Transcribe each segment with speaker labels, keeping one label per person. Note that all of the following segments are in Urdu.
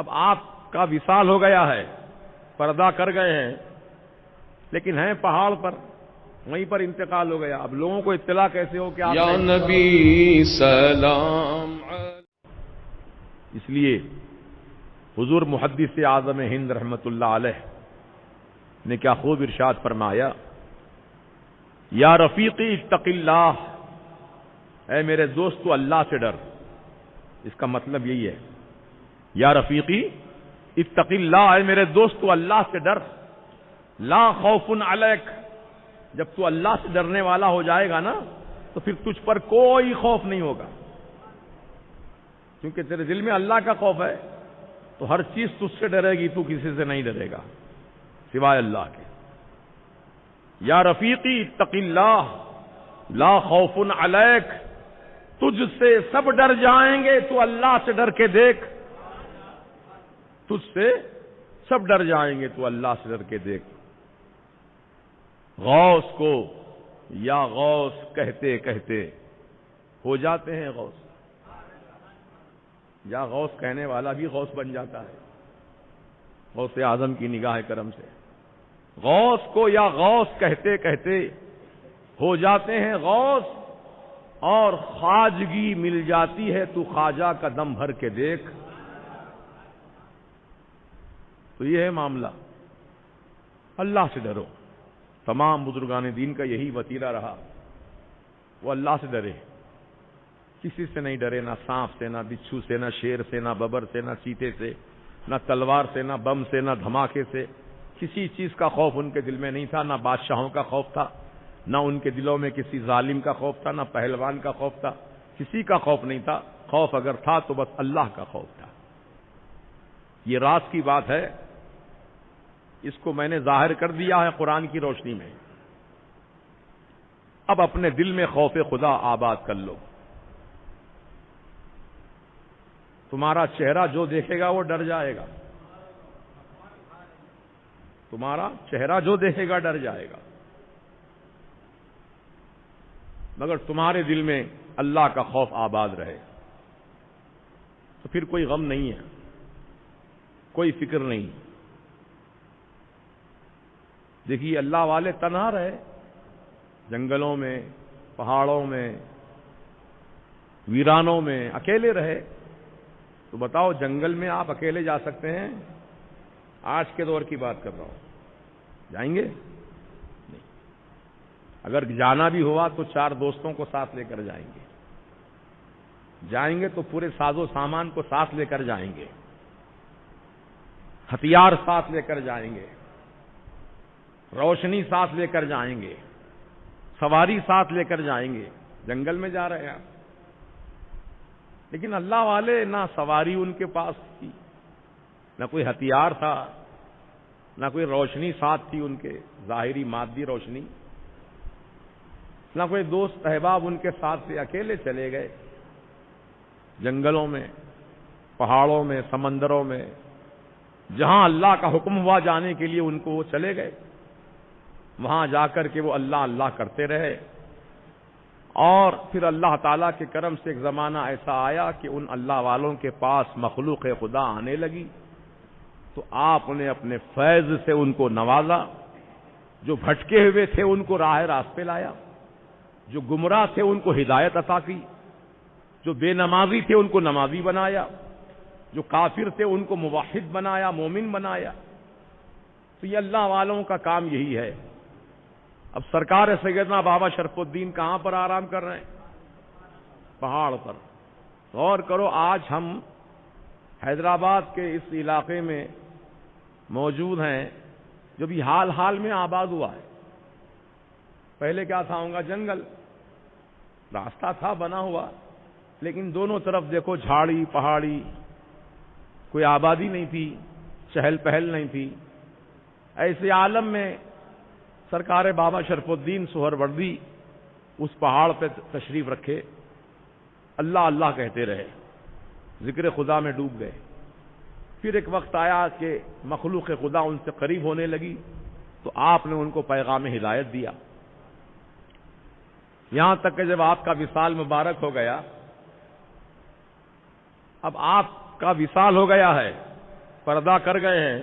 Speaker 1: اب آپ کا وصال ہو گیا ہے، پردہ کر گئے ہیں، لیکن ہیں پہاڑ پر، وہیں پر انتقال ہو گیا. اب لوگوں کو اطلاع کیسے ہو کہ آپ
Speaker 2: یا نبی سلام.
Speaker 1: اس لیے حضور محدث اعظم ہند رحمت اللہ علیہ نے کیا خوب ارشاد فرمایا، یا رفیقی اتق اللہ، اے میرے دوست تو اللہ سے ڈر. اس کا مطلب یہی ہے، یا رفیقی اتق اللہ، اے میرے دوست تو اللہ سے ڈر. لا خوف علیک، جب تو اللہ سے ڈرنے والا ہو جائے گا نا تو پھر تجھ پر کوئی خوف نہیں ہوگا، کیونکہ تیرے دل میں اللہ کا خوف ہے تو ہر چیز تجھ سے ڈرے گی، تو کسی سے نہیں ڈرے گا سوائے اللہ کے. یا رفیقی اتق اللہ لا خوف علیک، تجھ سے سب ڈر جائیں گے تو اللہ سے ڈر کے دیکھ. تجھ سے سب ڈر جائیں گے تو اللہ سے ڈر کے دیکھ. غوث کو یا غوث کہتے کہتے ہو جاتے ہیں غوث، یا غوث کہنے والا بھی غوث بن جاتا ہے غوث اعظم کی نگاہ کرم سے. غوث کو یا غوث کہتے کہتے ہو جاتے ہیں غوث، اور خواجگی مل جاتی ہے تو خواجہ کا دم بھر کے دیکھ. تو یہ ہے معاملہ، اللہ سے ڈرو. تمام بزرگان دین کا یہی وتیرہ رہا، وہ اللہ سے ڈرے، کسی سے نہیں ڈرے، نہ سانپ سے، نہ بچھو سے، نہ شیر سے، نہ ببر سے، نہ چیتے سے، نہ تلوار سے، نہ بم سے، نہ دھماکے سے. کسی چیز کا خوف ان کے دل میں نہیں تھا، نہ بادشاہوں کا خوف تھا، نہ ان کے دلوں میں کسی ظالم کا خوف تھا، نہ پہلوان کا خوف تھا، کسی کا خوف نہیں تھا. خوف اگر تھا تو بس اللہ کا خوف تھا. یہ راز کی بات ہے، اس کو میں نے ظاہر کر دیا ہے قرآن کی روشنی میں. اب اپنے دل میں خوف خدا آباد کر لو. تمہارا چہرہ جو دیکھے گا وہ ڈر جائے گا، تمہارا چہرہ جو دیکھے گا ڈر جائے گا، مگر تمہارے دل میں اللہ کا خوف آباد رہے تو پھر کوئی غم نہیں ہے، کوئی فکر نہیں. دیکھیے اللہ والے تنہا رہے، جنگلوں میں، پہاڑوں میں، ویرانوں میں اکیلے رہے. تو بتاؤ جنگل میں آپ اکیلے جا سکتے ہیں؟ آج کے دور کی بات کر رہا ہوں، جائیں گے؟ نہیں. اگر جانا بھی ہوا تو 4 دوستوں کو ساتھ لے کر جائیں گے. جائیں گے تو پورے ساز و سامان کو ساتھ لے کر جائیں گے، ہتھیار ساتھ لے کر جائیں گے، روشنی ساتھ لے کر جائیں گے، سواری ساتھ لے کر جائیں گے. جنگل میں جا رہے ہیں آپ. لیکن اللہ والے نہ سواری ان کے پاس تھی، نہ کوئی ہتھیار تھا، نہ کوئی روشنی ساتھ تھی ان کے، ظاہری مادی روشنی، نہ کوئی دوست احباب ان کے ساتھ تھے. اکیلے چلے گئے جنگلوں میں، پہاڑوں میں، سمندروں میں، جہاں اللہ کا حکم ہوا جانے کے لیے ان کو وہ چلے گئے. وہاں جا کر کے وہ اللہ اللہ کرتے رہے. اور پھر اللہ تعالیٰ کے کرم سے ایک زمانہ ایسا آیا کہ ان اللہ والوں کے پاس مخلوق خدا آنے لگی، تو آپ نے اپنے فیض سے ان کو نوازا. جو بھٹکے ہوئے تھے ان کو راہ راست پہ لایا، جو گمراہ تھے ان کو ہدایت عطا کی، جو بے نمازی تھے ان کو نمازی بنایا، جو کافر تھے ان کو موحد بنایا، مومن بنایا. تو یہ اللہ والوں کا کام یہی ہے. اب سرکار سیدنا بابا شرف الدین کہاں پر آرام کر رہے ہیں؟ پہاڑ پر. غور کرو، آج ہم حیدرآباد کے اس علاقے میں موجود ہیں جو بھی حال حال میں آباد ہوا ہے. پہلے کیا تھا ہوں گا؟ جنگل، راستہ تھا بنا ہوا، لیکن دونوں طرف دیکھو جھاڑی پہاڑی، کوئی آبادی نہیں تھی، چہل پہل نہیں تھی. ایسے عالم میں سرکار بابا شرف الدین سہروردی اس پہاڑ پہ تشریف رکھے، اللہ اللہ کہتے رہے، ذکر خدا میں ڈوب گئے. پھر ایک وقت آیا کہ مخلوق خدا ان سے قریب ہونے لگی، تو آپ نے ان کو پیغام ہدایت دیا. یہاں تک کہ جب آپ کا وصال مبارک ہو گیا، اب آپ کا وصال ہو گیا ہے، پردہ کر گئے ہیں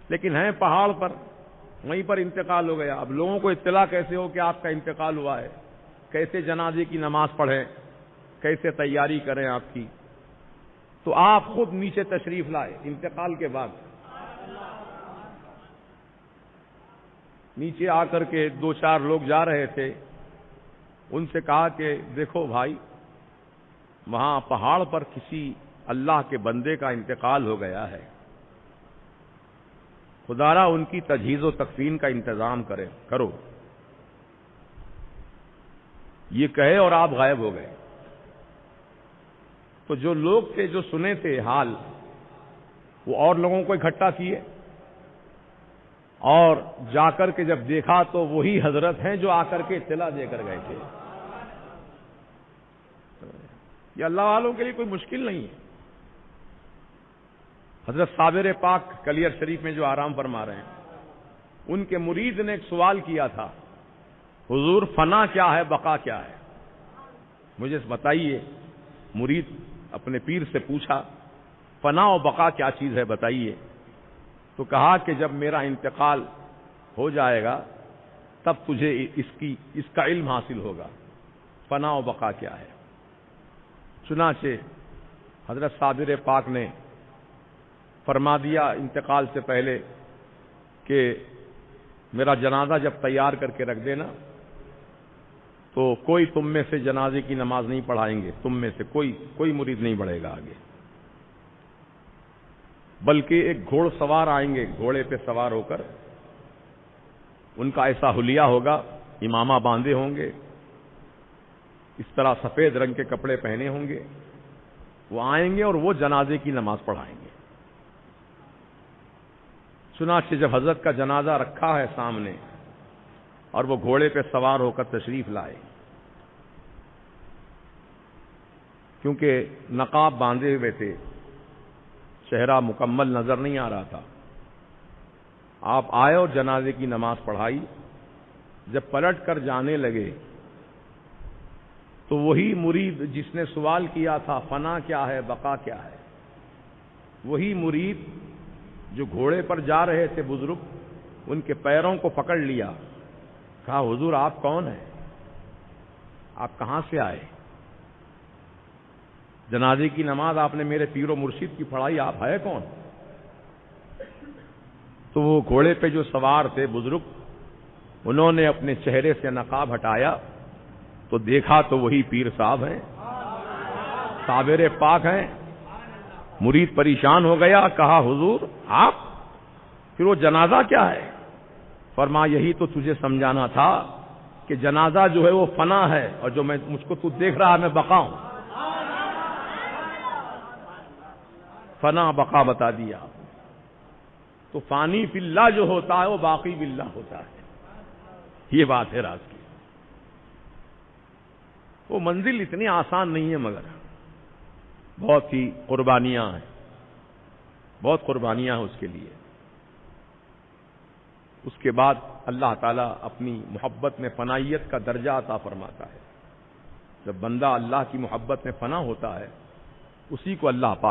Speaker 1: لیکن ہیں پہاڑ پر، وہیں پر انتقال ہو گیا. اب لوگوں کو اطلاع کیسے ہو کہ آپ کا انتقال ہوا ہے؟ کیسے جنازے کی نماز پڑھیں؟ کیسے تیاری کریں آپ کی؟ تو آپ خود نیچے تشریف لائے. انتقال کے بعد نیچے آ کر کے 2-4 لوگ جا رہے تھے، ان سے کہا کہ دیکھو بھائی، وہاں پہاڑ پر کسی اللہ کے بندے کا انتقال ہو گیا ہے، خدا را ان کی تجہیز و تکفین کا انتظام کرو. یہ کہے اور آپ غائب ہو گئے. تو جو لوگ تھے جو سنے تھے حال، وہ اور لوگوں کو اکٹھا کیے اور جا کر کے جب دیکھا تو وہی حضرت ہیں جو آ کر کے اطلاع دے کر گئے تھے. یہ اللہ والوں کے لیے کوئی مشکل نہیں ہے. حضرت صابر پاک کلیر شریف میں جو آرام فرما رہے ہیں، ان کے مرید نے ایک سوال کیا تھا، حضور فنا کیا ہے، بقا کیا ہے؟ مجھے بتائیے. مرید اپنے پیر سے پوچھا فنا و بقا کیا چیز ہے بتائیے. تو کہا کہ جب میرا انتقال ہو جائے گا تب تجھے اس کا علم حاصل ہوگا، فنا و بقا کیا ہے. چنانچہ حضرت صابر پاک نے فرما دیا انتقال سے پہلے کہ میرا جنازہ جب تیار کر کے رکھ دینا تو کوئی تم میں سے جنازے کی نماز نہیں پڑھائیں گے، تم میں سے کوئی مرید نہیں بڑھے گا آگے، بلکہ ایک گھوڑ سوار آئیں گے، گھوڑے پہ سوار ہو کر، ان کا ایسا حلیہ ہوگا، امامہ باندھے ہوں گے، اس طرح سفید رنگ کے کپڑے پہنے ہوں گے، وہ آئیں گے اور وہ جنازے کی نماز پڑھائیں گے. چنانچہ جب حضرت کا جنازہ رکھا ہے سامنے اور وہ گھوڑے پہ سوار ہو کر تشریف لائے، کیونکہ نقاب باندھے ہوئے تھے، چہرہ مکمل نظر نہیں آ رہا تھا، آپ آئے اور جنازے کی نماز پڑھائی. جب پلٹ کر جانے لگے تو وہی مرید جس نے سوال کیا تھا فنا کیا ہے، بقا کیا ہے، وہی مرید جو گھوڑے پر جا رہے تھے بزرگ، ان کے پیروں کو پکڑ لیا. کہا حضور آپ کون ہیں؟ آپ کہاں سے آئے؟ جنازے کی نماز آپ نے میرے پیر و مرشد کی پڑھائی، آپ ہے کون؟ تو وہ گھوڑے پہ جو سوار تھے بزرگ، انہوں نے اپنے چہرے سے نقاب ہٹایا تو دیکھا تو وہی پیر صاحب ہیں، صابر پاک ہیں. مرید پریشان ہو گیا، کہا حضور آپ، پھر وہ جنازہ کیا ہے؟ فرمایا یہی تو تجھے سمجھانا تھا کہ جنازہ جو ہے وہ فنا ہے، اور جو مجھ کو تو دیکھ رہا ہے میں بقا ہوں. فنا بقا بتا دیا. تو فانی فی اللہ جو ہوتا ہے وہ باقی باللہ ہوتا ہے. یہ بات ہے راز کی. وہ منزل اتنی آسان نہیں ہے، مگر بہت ہی قربانیاں ہیں، بہت قربانیاں ہیں اس کے لیے. اس کے بعد اللہ تعالیٰ اپنی محبت میں فنائیت کا درجہ عطا فرماتا ہے. جب بندہ اللہ کی محبت میں فنا ہوتا ہے، اسی کو اللہ پاک